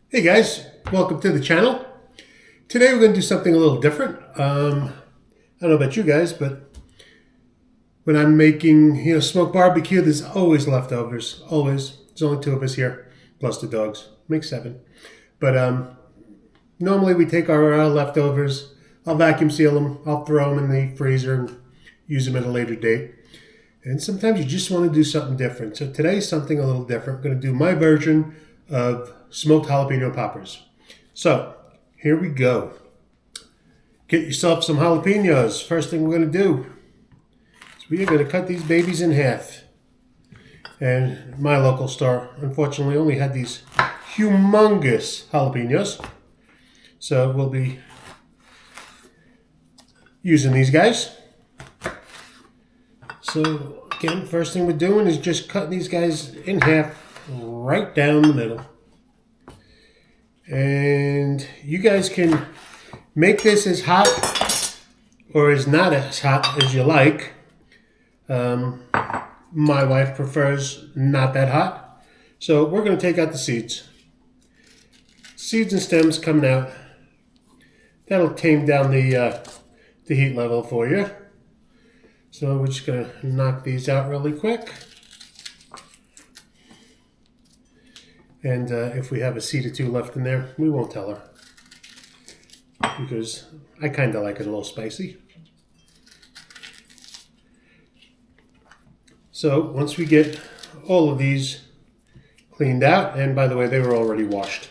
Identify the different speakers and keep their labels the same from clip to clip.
Speaker 1: Hey guys, welcome to the channel. Today we're going to do something a little different. I don't know about you guys, but when I'm making smoked barbecue, there's always leftovers. Always. There's only two of us here, plus the dogs. Makes seven. But normally we take our leftovers. I'll vacuum seal them. I'll throw them in the freezer and use them at a later date. And sometimes you just want to do something different. So today's something a little different. I'm going to do my version of smoked jalapeno poppers. So here we go. Get yourself some jalapenos. First thing we're going to do is we are going to cut these babies in half. And my local store unfortunately only had these humongous jalapenos. So we'll be using these guys. So again, first thing we're doing is just cutting these guys in half right down the middle. And you guys can make this as hot or as not as hot as you like. My wife prefers not that hot. So we're going to take out the seeds. Seeds and stems coming out. That'll tame down the heat level for you. So we're just going to knock these out really quick. And if we have a seed or two left in there, we won't tell her. Because I kind of like it a little spicy. So once we get all of these cleaned out, and by the way, they were already washed,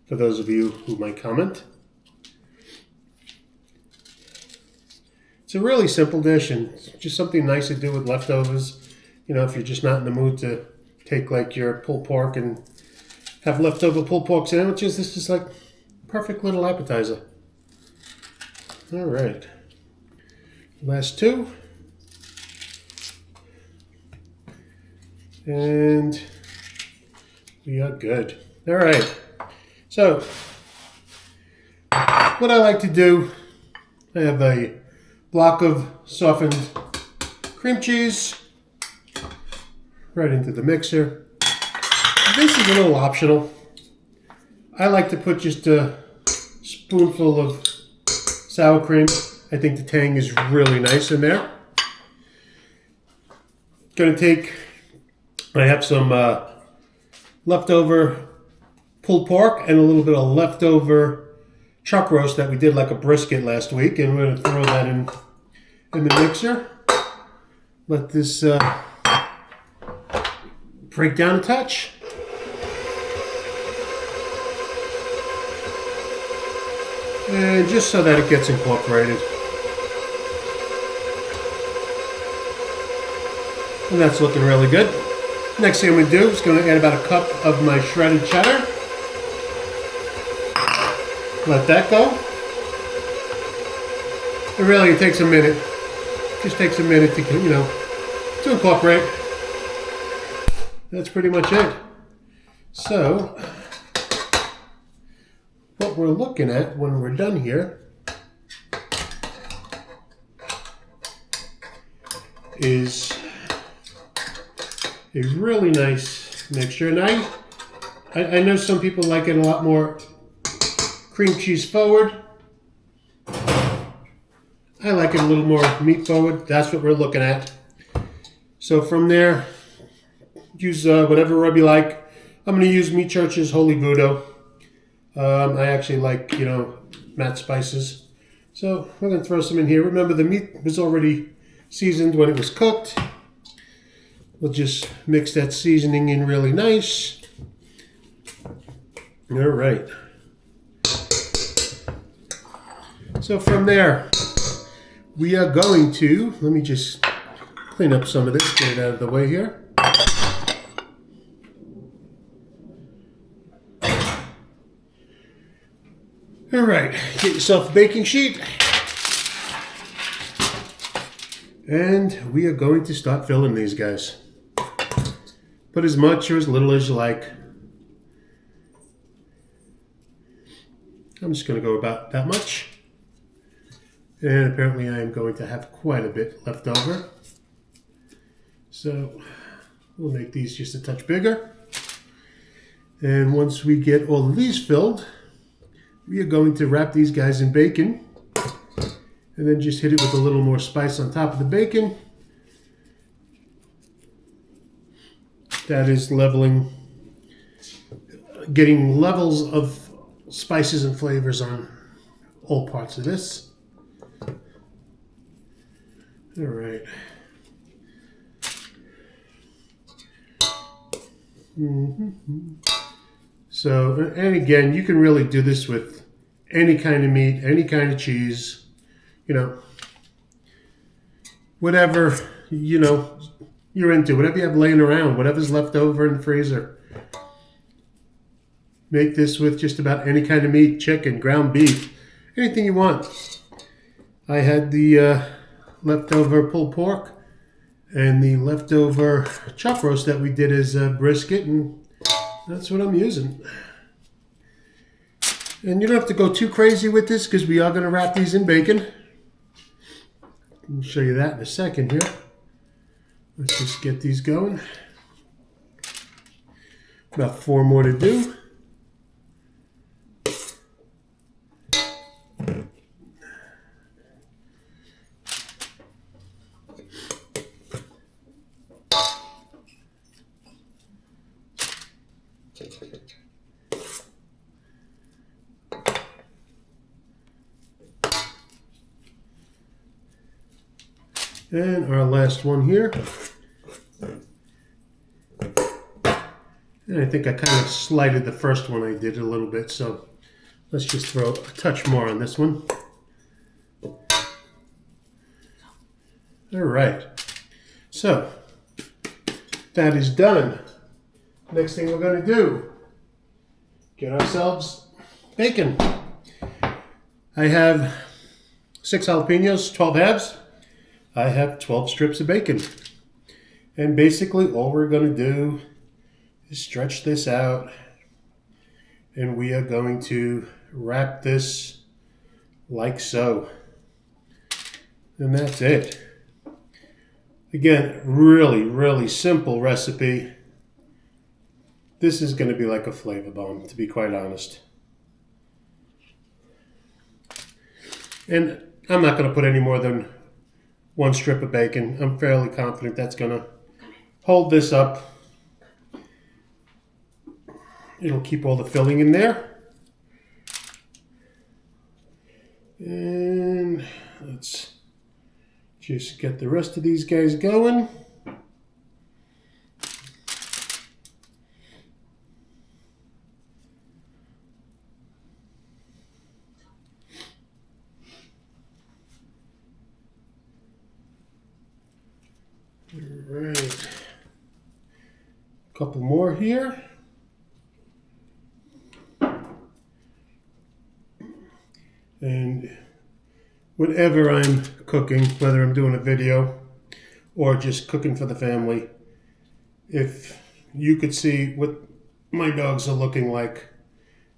Speaker 1: for those of you who might comment. It's a really simple dish and just something nice to do with leftovers. You know, if you're just not in the mood to take like your pulled pork and have leftover pulled pork sandwiches, this is like perfect little appetizer. All right, last two. And we are good. All right, so what I like to do, I have a block of softened cream cheese right into the mixer. This is a little optional. I like to put just a spoonful of sour cream. I think the tang is really nice in there. I have some leftover pulled pork and a little bit of leftover chuck roast that we did like a brisket last week, and we're going to throw that in the mixer. Let this break down a touch. And just so that it gets incorporated. And that's looking really good. Next thing I'm going to do is going to add about a cup of my shredded cheddar. Let that go. And really, it takes a minute. Just takes a minute to, to incorporate. That's pretty much it. So, what we're looking at when we're done here is a really nice mixture. And I know some people like it a lot more cream cheese forward. I like it a little more meat forward. That's what we're looking at. So from there, use whatever rub you like. I'm going to use Meat Church's Holy Voodoo. I actually like, matte spices. So we're going to throw some in here. Remember, the meat was already seasoned when it was cooked. We'll just mix that seasoning in really nice. All right. So from there, we are going to, let me just clean up some of this, get it out of the way here. All right, get yourself a baking sheet. And we are going to start filling these guys. Put as much or as little as you like. I'm just going to go about that much. And apparently I am going to have quite a bit left over. So we'll make these just a touch bigger. And once we get all of these filled, we are going to wrap these guys in bacon and then just hit it with a little more spice on top of the bacon. That is leveling, getting levels of spices and flavors on all parts of this. All right. So, and again, you can really do this with any kind of meat, any kind of cheese, you know, whatever, you know, you're into, whatever you have laying around, whatever's left over in the freezer. Make this with just about any kind of meat, chicken, ground beef, anything you want. I had the leftover pulled pork and the leftover chuck roast that we did as a brisket, and that's what I'm using. And you don't have to go too crazy with this because we are going to wrap these in bacon. I'll show you that in a second here. Let's just get these going. About 4 more to do. And our last one here. And I think I kind of slighted the first one I did a little bit, so let's just throw a touch more on this one. All right. So that is done. Next thing we're going to do, get ourselves bacon. I have 6 jalapeños, 12 halves. I have 12 strips of bacon. And basically all we're going to do is stretch this out, and we are going to wrap this like so. And that's it. Again, really, really simple recipe. This is going to be like a flavor bomb, to be quite honest. And I'm not going to put any more than 1 strip of bacon. I'm fairly confident that's going to hold this up. It'll keep all the filling in there. And let's just get the rest of these guys going. All right, a couple more here. And whenever I'm cooking, whether I'm doing a video or just cooking for the family, if you could see what my dogs are looking like,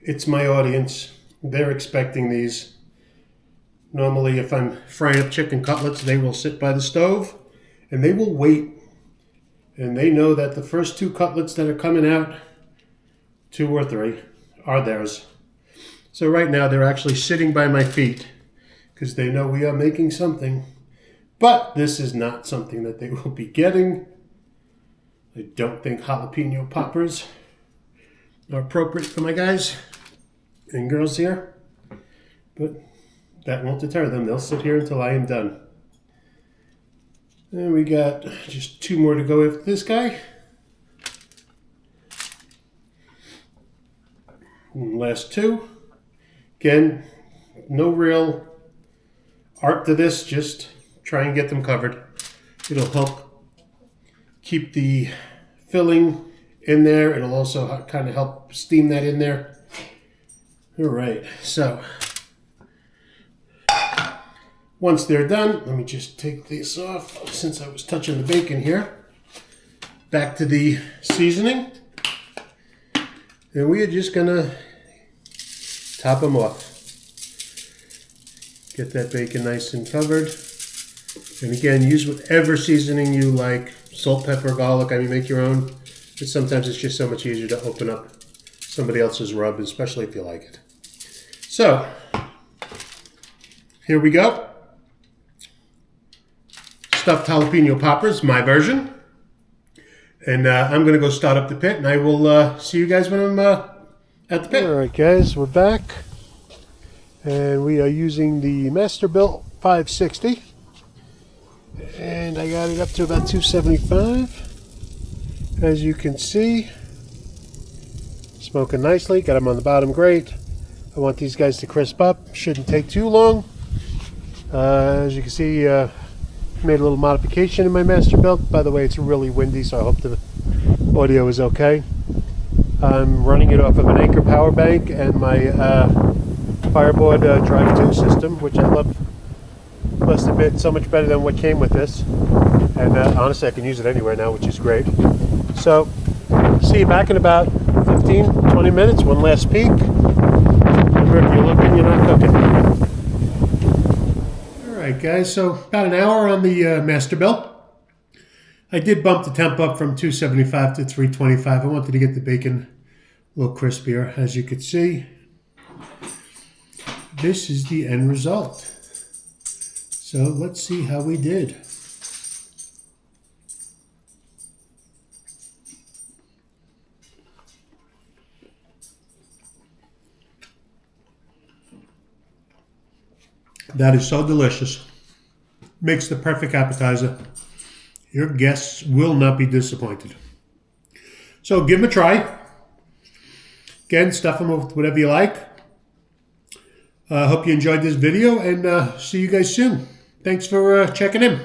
Speaker 1: it's my audience. They're expecting these. Normally, if I'm frying up chicken cutlets, they will sit by the stove and they will wait. And they know that the first 2 cutlets that are coming out, 2 or 3, are theirs. So right now they're actually sitting by my feet because they know we are making something. But this is not something that they will be getting. I don't think jalapeno poppers are appropriate for my guys and girls here. But that won't deter them. They'll sit here until I am done. And we got just 2 more to go after this guy. And last 2. Again, no real art to this, just try and get them covered. It'll help keep the filling in there. It'll also kind of help steam that in there. All right, so once they're done, let me just take this off since I was touching the bacon here. Back to the seasoning. And we are just gonna top them off. Get that bacon nice and covered. And again, use whatever seasoning you like. Salt, pepper, garlic, I mean, make your own. But sometimes it's just so much easier to open up somebody else's rub, especially if you like it. So, here we go. Stuffed jalapeno poppers, my version. And I'm going to go start up the pit, and I will see you guys when I'm at the pit. All right, guys, we're back. And we are using the Masterbuilt 560. And I got it up to about 275. As you can see, smoking nicely. Got them on the bottom great. I want these guys to crisp up. Shouldn't take too long. As you can see, made a little modification in my Masterbuilt. By the way, it's really windy, so I hope the audio is okay. I'm running it off of an Anchor power bank and my Fireboard Drive 2 system, which I love. Must admit, so much better than what came with this. And honestly, I can use it anywhere now, which is great. So, see you back in about 15-20 minutes. One last peek. Remember, if you're looking, you're not cooking. Alright guys, so about an hour on the Masterbuilt. I did bump the temp up from 275 to 325. I wanted to get the bacon a little crispier. As you can see, this is the end result. So let's see how we did. That is so delicious. Makes the perfect appetizer. Your guests will not be disappointed. So give them a try. Again, stuff them with whatever you like. Hope you enjoyed this video, and see you guys soon. Thanks for checking in.